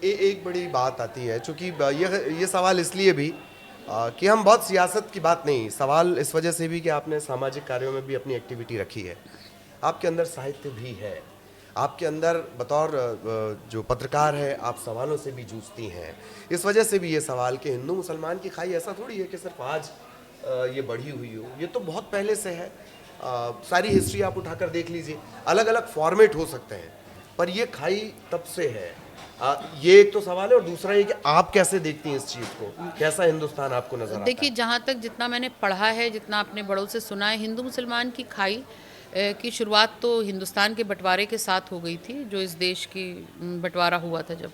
एक बड़ी बात आती है, चूंकि ये सवाल इसलिए भी कि हम बहुत सियासत की बात नहीं, सवाल इस वजह से भी कि आपने सामाजिक कार्यों में भी अपनी एक्टिविटी रखी है, आपके अंदर साहित्य भी है, आपके अंदर बतौर जो पत्रकार है आप सवालों से भी जूझती हैं। इस वजह से भी ये सवाल कि हिंदू मुसलमान की खाई ऐसा थोड़ी है कि सिर्फ आज ये बढ़ी हुई हो, ये तो बहुत पहले से है। सारी हिस्ट्री आप उठाकर देख लीजिए, अलग अलग फॉर्मेट हो सकते हैं, पर ये खाई तब से है। ये एक तो सवाल है, और दूसरा ये कि आप कैसे देखती हैं इस चीज़ को, कैसा हिंदुस्तान आपको नजर आता देखिए, है? जहाँ तक जितना मैंने पढ़ा है, जितना अपने बड़ों से सुना है, हिंदू मुसलमान की खाई की शुरुआत तो हिंदुस्तान के बंटवारे के साथ हो गई थी, जो इस देश की बंटवारा हुआ था जब।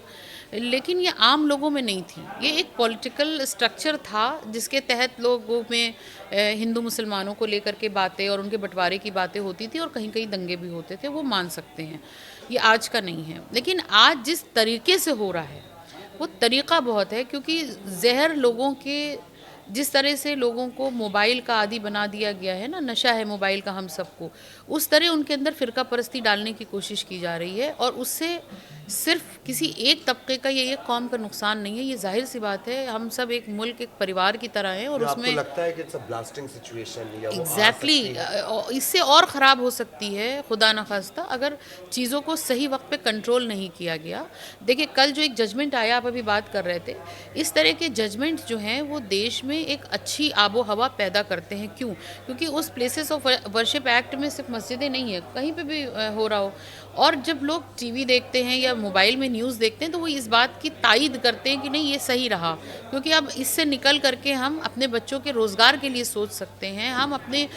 लेकिन ये आम लोगों में नहीं थी, ये एक पॉलिटिकल स्ट्रक्चर था जिसके तहत लोगों में हिंदू मुसलमानों को लेकर के बातें और उनके बंटवारे की बातें होती थी, और कहीं कहीं दंगे भी होते थे, वो मान सकते हैं। ये आज का नहीं है। लेकिन आज जिस तरीके से हो रहा है वो तरीक़ा बहुत है, क्योंकि जहर लोगों के, जिस तरह से लोगों को मोबाइल का आदी बना दिया गया है ना, नशा है मोबाइल का हम सबको, उस तरह उनके अंदर फ़िरका परस्ती डालने की कोशिश की जा रही है, और उससे सिर्फ किसी एक तबके का या एक कौम का नुकसान नहीं है। ये जाहिर सी बात है, हम सब एक मुल्क, एक परिवार की तरह हैं, और क्या आपको उसमें लगता है कि इट्स अ ब्लास्टिंग सिचुएशन, या वो आ एग्जैक्टली सकती है? इससे और ख़राब हो सकती है, खुदा न खास्ता, अगर चीज़ों को सही वक्त पे कंट्रोल नहीं किया गया। देखिए, कल जो एक जजमेंट आया, आप अभी बात कर रहे थे, इस तरह के जजमेंट जो हैं वो देश में एक अच्छी आबो हवा पैदा करते हैं। क्यों? क्योंकि उस प्लेसेस ऑफ वर्शिप एक्ट में सिर्फ मस्जिदें नहीं है, कहीं पे भी हो रहा हो, और जब लोग टीवी देखते हैं या मोबाइल में न्यूज़ देखते हैं तो वो इस बात की तायद करते हैं कि नहीं, ये सही रहा, क्योंकि अब इससे निकल करके हम अपने बच्चों के रोज़गार के लिए सोच सकते हैं, हम अपने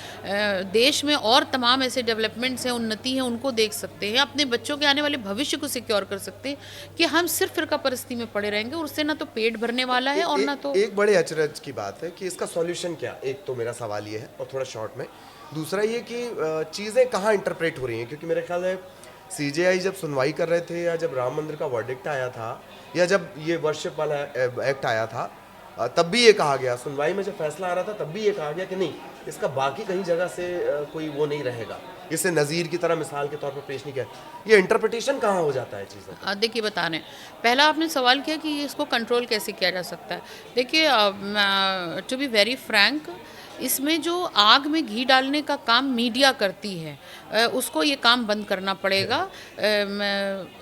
देश में और तमाम ऐसे डेवलपमेंट्स हैं, उन्नति हैं, उनको देख सकते हैं, अपने बच्चों के आने वाले भविष्य को सिक्योर कर सकते हैं, कि हम सिर्फ फ़िरका परस्ती में पड़े रहेंगे, और उससे ना तो पेट भरने वाला है और ना तो। एक बड़े अचरज की बात है कि इसका सॉल्यूशन क्या, एक तो मेरा सवाल ये है, और थोड़ा शॉर्ट में, दूसरा ये कि चीज़ें कहाँ इंटरप्रेट हो रही हैं, क्योंकि मेरे ख्याल है सीजेआई जब सुनवाई कर रहे थे, या जब राम मंदिर का वर्डिक्ट आया था, या जब ये वर्शिप वाला एक्ट आया था, तब भी ये कहा गया, सुनवाई में जब फैसला आ रहा था तब भी ये कहा गया कि नहीं, इसका बाकी कहीं जगह से कोई वो नहीं रहेगा, इसे नज़ीर की तरह मिसाल के तौर पर पेश नहीं किया। ये इंटरप्रिटेशन कहाँ हो जाता है चीज़ों का? देखिए, बता रहे हैं, पहला आपने सवाल किया कि इसको कंट्रोल कैसे किया जा सकता है। देखिए, टू बी वेरी फ्रैंक, इसमें जो आग में घी डालने का काम मीडिया करती है, उसको ये काम बंद करना पड़ेगा।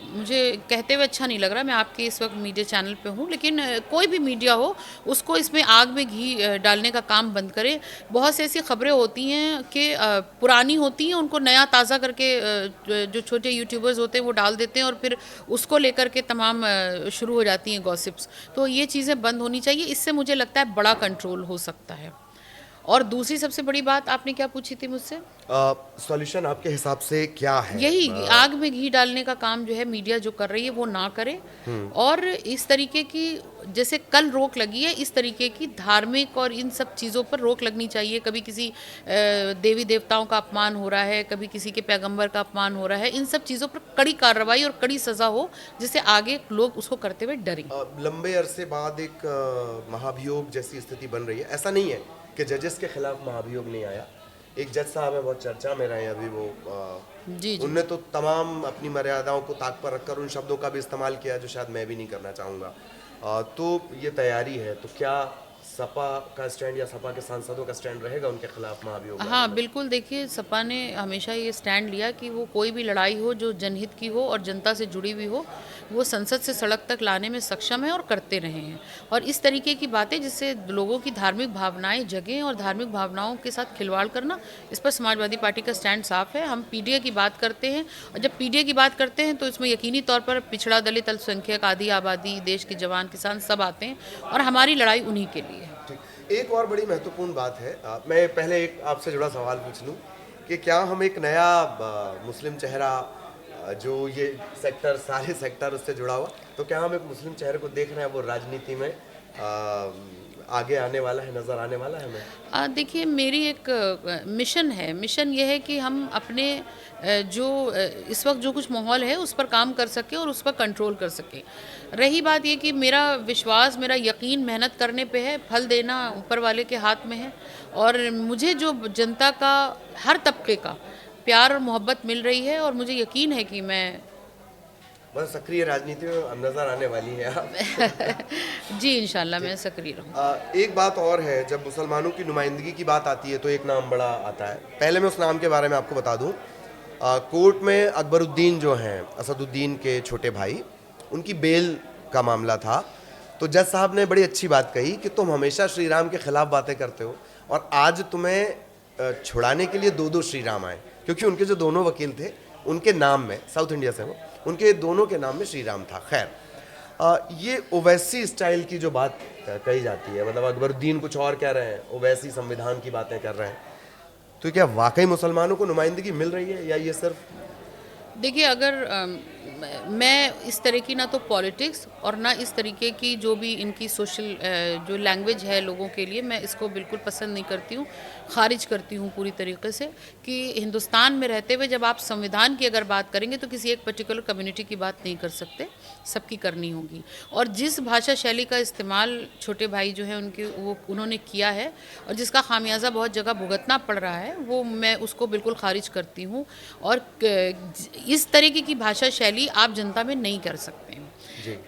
मुझे कहते हुए अच्छा नहीं लग रहा, मैं आपके इस वक्त मीडिया चैनल पे हूँ, लेकिन कोई भी मीडिया हो, उसको इसमें आग में घी डालने का काम बंद करे। बहुत सी ऐसी खबरें होती हैं कि पुरानी होती हैं, उनको नया ताज़ा करके जो छोटे यूट्यूबर्स होते हैं वो डाल देते हैं, और फिर उसको लेकर के तमाम शुरू हो जाती हैं गॉसिप्स। तो ये चीज़ें बंद होनी चाहिए, इससे मुझे लगता है बड़ा कंट्रोल हो सकता है। और दूसरी सबसे बड़ी बात आपने क्या पूछी थी मुझसे? सॉल्यूशन आपके हिसाब से क्या है? यही आग में घी डालने का काम जो है मीडिया जो कर रही है वो ना करे, और इस तरीके की, जैसे कल रोक लगी है, इस तरीके की धार्मिक और इन सब चीज़ों पर रोक लगनी चाहिए। कभी किसी देवी देवताओं का अपमान हो रहा है, कभी किसी के पैगंबर का अपमान हो रहा है, इन सब चीज़ों पर कड़ी कार्रवाई और कड़ी सज़ा हो, जिससे आगे लोग उसको करते हुए डरें। लंबे अरसे बाद एक महाभियोग जैसी स्थिति बन रही है। ऐसा नहीं है कि जजेस के खिलाफ महाभियोग नहीं आया, एक जज साहब है, बहुत चर्चा में रहे अभी वो, जी जी। उनने तो तमाम अपनी मर्यादाओं को ताक पर रखकर उन शब्दों का भी इस्तेमाल किया जो शायद मैं भी नहीं करना चाहूँगा। तो ये तैयारी है, तो क्या सपा का स्टैंड या सपा के सांसदों का स्टैंड रहेगा उनके खिलाफ महाभियोग लाने हाँ, में? बिल्कुल। देखिए, सपा ने हमेशा ये स्टैंड लिया कि वो कोई भी लड़ाई हो जो जनहित की हो और जनता से जुड़ी हुई हो, वो संसद से सड़क तक लाने में सक्षम है और करते रहे हैं। और इस तरीके की बातें जिससे लोगों की धार्मिक भावनाएं जगें, और धार्मिक भावनाओं के साथ खिलवाड़ करना, इस पर समाजवादी पार्टी का स्टैंड साफ है। हम पीडीए की बात करते हैं, और जब पीडीए की बात करते हैं तो इसमें यकीनी तौर पर पिछड़ा, दलित, अल्पसंख्यक, आधी आबादी, देश के जवान, किसान सब आते हैं, और हमारी लड़ाई उन्हीं के लिए है। ठीक। एक और बड़ी महत्वपूर्ण बात है, मैं पहले एक आपसे जुड़ा सवाल पूछ लूं कि क्या हम एक नया मुस्लिम चेहरा, जो ये सेक्टर, सारे सेक्टर उससे जुड़ा हुआ, तो क्या हम एक मुस्लिम चेहरे को देख रहे हैं, वो राजनीति में आगे आने वाला है, नज़र आने वाला है हमें? देखिए, मेरी एक मिशन है। मिशन ये है कि हम अपने जो इस वक्त जो कुछ माहौल है उस पर काम कर सकें और उस पर कंट्रोल कर सकें। रही बात ये कि मेरा विश्वास, मेरा यकीन मेहनत करने पे है, फल देना ऊपर वाले के हाथ में है, और मुझे जो जनता का, हर तबके का प्यार और मोहब्बत मिल रही है, और मुझे यकीन है कि मैं बस सक्रिय राजनीति में नजर आने वाली है आप। जी इंशाल्लाह मैं सक्रिय रहूँ। एक बात और है, जब मुसलमानों की नुमाइंदगी की बात आती है तो एक नाम बड़ा आता है। पहले मैं उस नाम के बारे में आपको बता दूं। कोर्ट में अकबरुद्दीन जो हैं, असदुद्दीन के छोटे भाई, उनकी बेल का मामला था। तो जज साहब ने बड़ी अच्छी बात कही कि तुम हमेशा श्री राम के खिलाफ बातें करते हो और आज तुम्हें छुड़ाने के लिए दो दो श्री राम आए, क्योंकि उनके जो दोनों वकील थे उनके नाम में, साउथ इंडिया से वो, उनके दोनों के नाम में श्री राम था। खैर, ये ओवैसी स्टाइल की जो बात कही जाती है, मतलब अकबरुद्दीन कुछ और कह रहे हैं, ओवैसी संविधान की बातें कर रहे हैं, तो क्या वाकई मुसलमानों को नुमाइंदगी मिल रही है या ये सिर्फ? देखिए अगर मैं इस तरह की ना तो पॉलिटिक्स और ना इस तरीके की जो भी इनकी सोशल जो लैंग्वेज है लोगों के लिए, मैं इसको बिल्कुल पसंद नहीं करती हूँ, खारिज करती हूँ पूरी तरीके से। कि हिंदुस्तान में रहते हुए जब आप संविधान की अगर बात करेंगे तो किसी एक पर्टिकुलर कम्युनिटी की बात नहीं कर सकते, सबकी करनी होगी। और जिस भाषा शैली का इस्तेमाल छोटे भाई जो है उनके उन्होंने किया है और जिसका खामियाजा बहुत जगह भुगतना पड़ रहा है, वो मैं उसको बिल्कुल खारिज करती हूँ। और इस तरीके की भाषा शैली आप जनता में नहीं कर सकते हैं।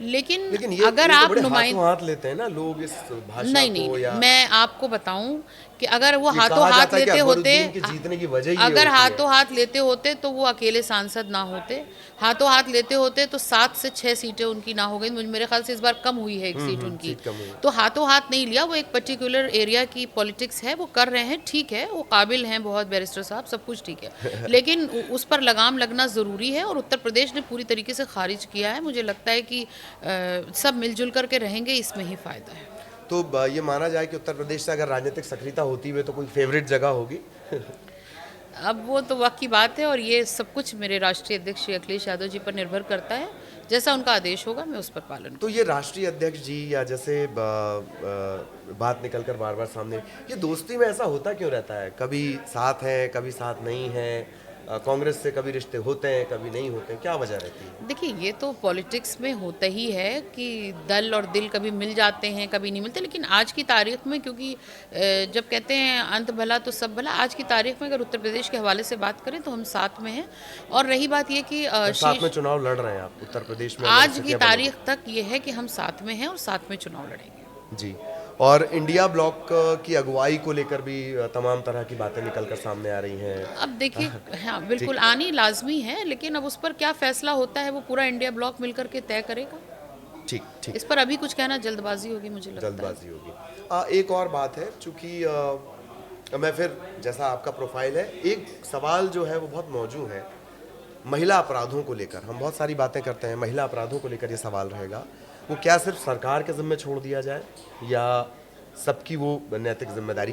लेकिन ये अगर तो आप बड़े नुमाइंद हाथों हाथ लेते हैं ना लोग इस भाषा नहीं को, या मैं आपको बताऊं कि अगर वो ये हाथों कहा हाथ जाता है कि लेते होते, अकबरुद्दीन के जीतने की वजह ये अगर होती है। हाथों हाथ लेते होते तो वो अकेले सांसद ना होते। हाथों हाथ लेते होते तो 7 से 6 सीटें उनकी ना हो गई। मेरे ख्याल से इस बार कम हुई है एक सीट उनकी। सीट कम हुई। तो हाथों हाथ नहीं लिया, वो एक पर्टिकुलर एरिया की पॉलिटिक्स है, वो कर रहे हैं, ठीक है, वो काबिल हैं बहुत, बैरिस्टर साहब, सब कुछ ठीक है। लेकिन उस पर लगाम लगना ज़रूरी है और उत्तर प्रदेश ने पूरी तरीके से खारिज किया है। मुझे लगता है कि सब मिलजुल करके रहेंगे, इसमें ही फ़ायदा है। तो ये माना जाए कि उत्तर प्रदेश से अगर राजनीतिक सक्रियता होती हुई तो कोई फेवरेट जगह होगी? अब वो तो वक्त की बात है और ये सब कुछ मेरे राष्ट्रीय अध्यक्ष श्री अखिलेश यादव जी पर निर्भर करता है। जैसा उनका आदेश होगा मैं उस पर पालन तो ये राष्ट्रीय अध्यक्ष जी, या जैसे बात निकल कर बार बार सामने, ये दोस्ती में ऐसा होता क्यों रहता है? कभी साथ है, कभी साथ नहीं है, कांग्रेस से कभी रिश्ते होते हैं, कभी नहीं होते हैं, क्या वजह रहती है? देखिए ये तो पॉलिटिक्स में होता ही है कि दल और दिल कभी मिल जाते हैं, कभी नहीं मिलते। लेकिन आज की तारीख में, क्योंकि जब कहते हैं अंत भला तो सब भला, आज की तारीख में अगर उत्तर प्रदेश के हवाले से बात करें तो हम साथ में हैं। और रही बात ये कि साथ में चुनाव लड़ रहे हैं आप उत्तर प्रदेश में? आज की तारीख तक ये है कि हम साथ में हैं और साथ में चुनाव लड़ेंगे। जी। और इंडिया ब्लॉक की अगुवाई को लेकर भी तमाम तरह की बातें निकलकर सामने आ रही हैं। अब देखिए, हाँ बिल्कुल आनी लाजमी है, लेकिन अब उस पर क्या फैसला होता है वो पूरा इंडिया ब्लॉक मिलकर के तय करेगा। ठीक ठीक। इस पर अभी कुछ कहना जल्दबाजी होगी, मुझे लगता है। जल्दबाजी होगी। एक और बात है, चूंकि मैं फिर, जैसा आपका प्रोफाइल है, एक सवाल जो है वो बहुत मौजूद है महिला अपराधों को लेकर। हम बहुत सारी बातें करते हैं, महिला अपराधों को लेकर ये सवाल रहेगा, वो क्या सिर्फ सरकार के जिम्मे छोड़ दिया जाए या सबकी वो नैतिक जिम्मेदारी?